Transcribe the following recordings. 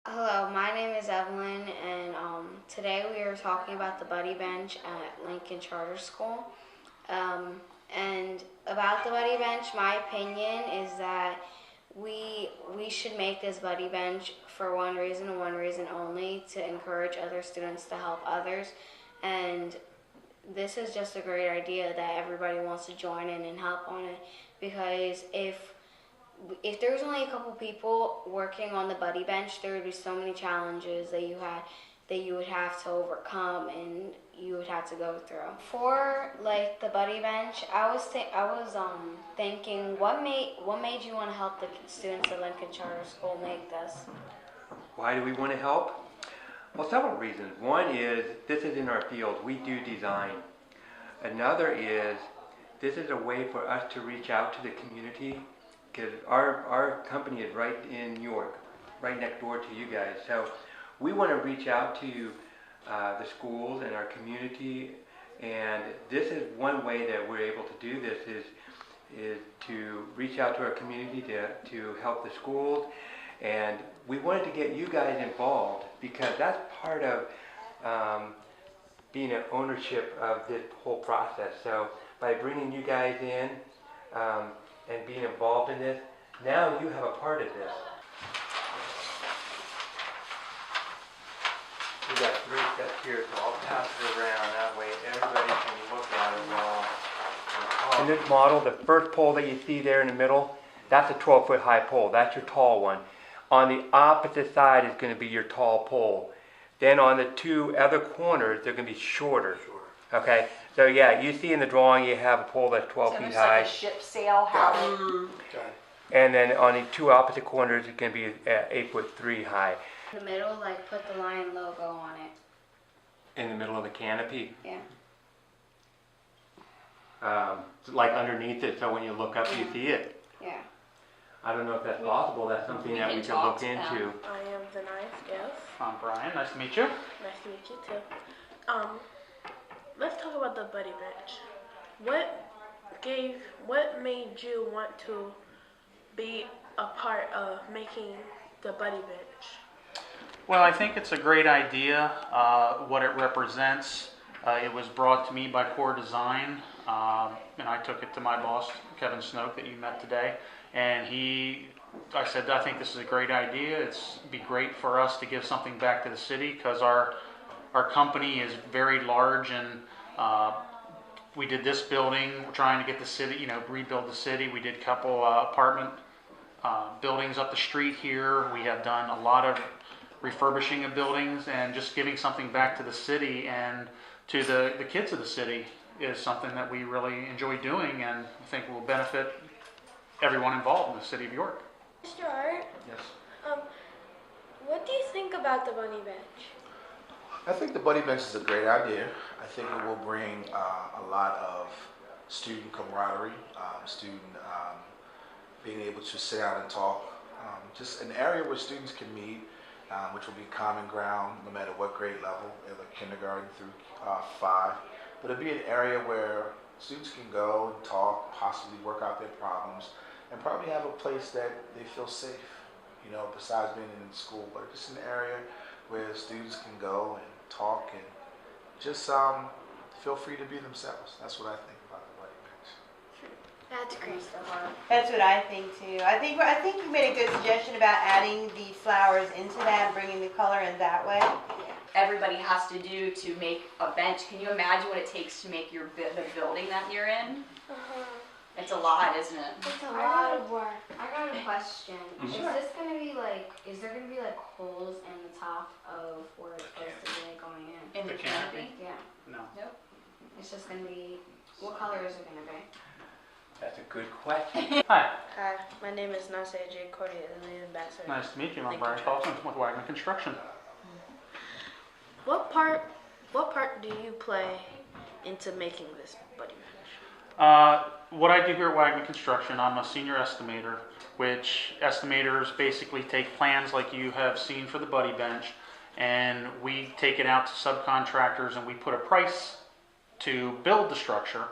Hello, my name is Evelyn, and today we are talking about the buddy bench at Lincoln Charter School. And about the buddy bench, my opinion is that we should make this buddy bench for one reason and one reason only: to encourage other students to help others. And this is just a great idea that everybody wants to join in and help on it, because if there was only a couple people working on the buddy bench, there would be so many challenges that you would have to overcome and you would have to go through. For like the buddy bench, I was thinking, what made you want to help the students at Lincoln Charter School make this? Why do we want to help? Well, several reasons. One is this is in our field. We do design. Another is this is a way for us to reach out to the community, because our company is right in New York, right next door to you guys. So we want to reach out to the schools and our community, and this is one way that we're able to do this is to reach out to our community to help the schools. And we wanted to get you guys involved because that's part of being an ownership of this whole process. So by bringing you guys in and being involved in this, now you have a part of this. We got 3 steps here, so I'll pass it around. That way everybody can look at it well. In this model, the first pole that you see there in the middle, that's a 12-foot high pole. That's your tall one. On the opposite side is going to be your tall pole. Then on the 2 other corners, they're going to be shorter. Okay, so yeah, you see in the drawing you have a pole that's 12 feet high. Like a ship sail house. And then on the 2 opposite corners, it can be 8'3" high. In the middle, like put the Lion logo on it. In the middle of the canopy? Yeah. Like underneath it, so when you look up, you see it. Yeah. I don't know if that's possible. That's something that we could look into. I am the ninth, yes. I'm Brian. Nice to meet you. Nice to meet you too. Let's talk about the buddy bench. What made you want to be a part of making the buddy bench? Well, I think it's a great idea, what it represents. It was brought to me by Core Design, and I took it to my boss, Kevin Snoke, that you met today. And I said, I think this is a great idea. It'd be great for us to give something back to the city, because our company is very large, and we did this building. We're trying to get the city, rebuild the city. We did a couple apartment buildings up the street here. We have done a lot of refurbishing of buildings, and just giving something back to the city and to the kids of the city is something that we really enjoy doing, and I think will benefit everyone involved in the city of York. Mr. Art, Yes. what do you think about the buddy bench? I think the buddy bench is a great idea. I think it will bring a lot of student camaraderie, student being able to sit down and talk. Just an area where students can meet, which will be common ground no matter what grade level, like kindergarten through 5. But it'll be an area where students can go and talk, possibly work out their problems, and probably have a place that they feel safe, besides being in school. But just an area where students can go and talk and just feel free to be themselves. That's what I think about the buddy bench. That's great. That's what I think too. I think you made a good suggestion about adding the flowers into that and bringing the color in that way. Everybody has to do to make a bench. Can you imagine what it takes to make the building that you're in? It's a lot, isn't it? It's a lot of work. I got a question. Sure. Is there gonna be like holes in the top of where it's supposed to be going in? In the canopy? Yeah. No. Nope. It's just gonna be, what color is it gonna be? That's a good question. Hi. Hi, my name is Nasa J. Cody, and I'm ambassador. Nice to meet you. I'm Thank Brian you. Paulson with Wagman Construction. What part do you play into making this buddy bench? What I do here at Wagman Construction, I'm a senior estimator, which estimators basically take plans like you have seen for the buddy bench, and we take it out to subcontractors, and we put a price to build the structure,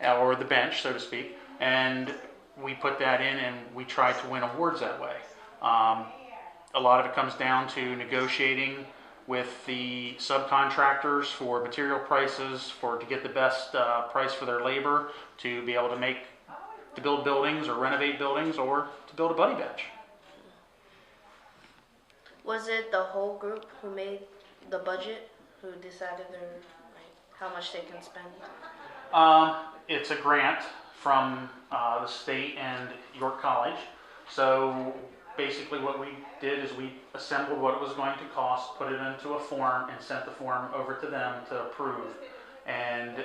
or the bench, so to speak, and we put that in, and we try to win awards that way. a lot of it comes down to negotiating with the subcontractors for material prices, to get the best price for their labor, to be able to build buildings or renovate buildings or to build a buddy bench. Was it the whole group who made the budget, who decided how much they can spend? It's a grant from the state and York College. So basically what we did is we assembled what it was going to cost, put it into a form, and sent the form over to them to approve. And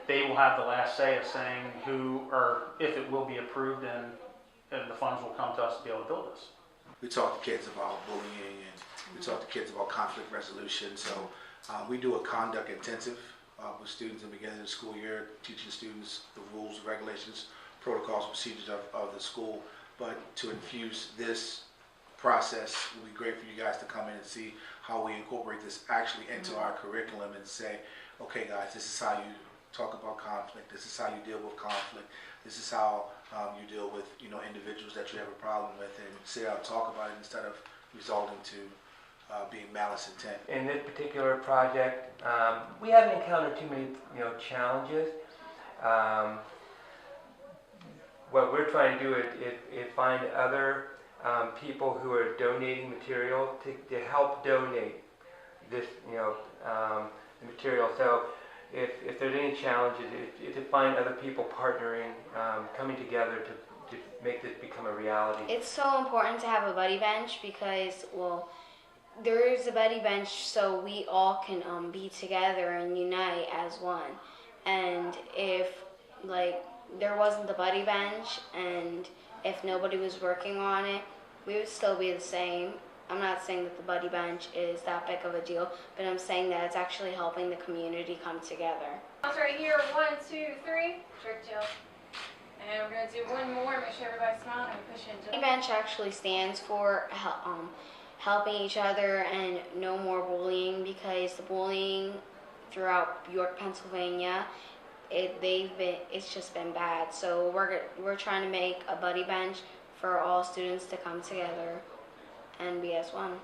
they will have the last say of saying who or if it will be approved, and the funds will come to us to be able to build this. We talk to kids about bullying, and we talk to kids about conflict resolution. So we do a conduct intensive with students in the beginning of the school year, teaching students the rules, regulations, protocols, procedures of the school. But to infuse this process, it would be great for you guys to come in and see how we incorporate this actually into our curriculum and say, okay guys, this is how you talk about conflict, this is how you deal with conflict, this is how you deal with individuals that you have a problem with, and sit down and talk about it instead of resulting to being malice intent. In this particular project, we haven't encountered too many challenges. What we're trying to do is find other people who are donating material to help donate this material. So if there's any challenges, is to find other people partnering, coming together to make this become a reality. It's so important to have a buddy bench because, well, there is a buddy bench so we all can be together and unite as one. And if there wasn't the buddy bench and if nobody was working on it, we would still be the same. I'm not saying that the buddy bench is that big of a deal, but I'm saying that it's actually helping the community come together. That's right here. 1, 2, 3. Jerk tail. And we're going to do one more. Make sure everybody's smiling and push into Buddy bench actually stands for helping each other and no more bullying, because the bullying throughout York, Pennsylvania, it's just been bad. So we're trying to make a buddy bench for all students to come together and be as one.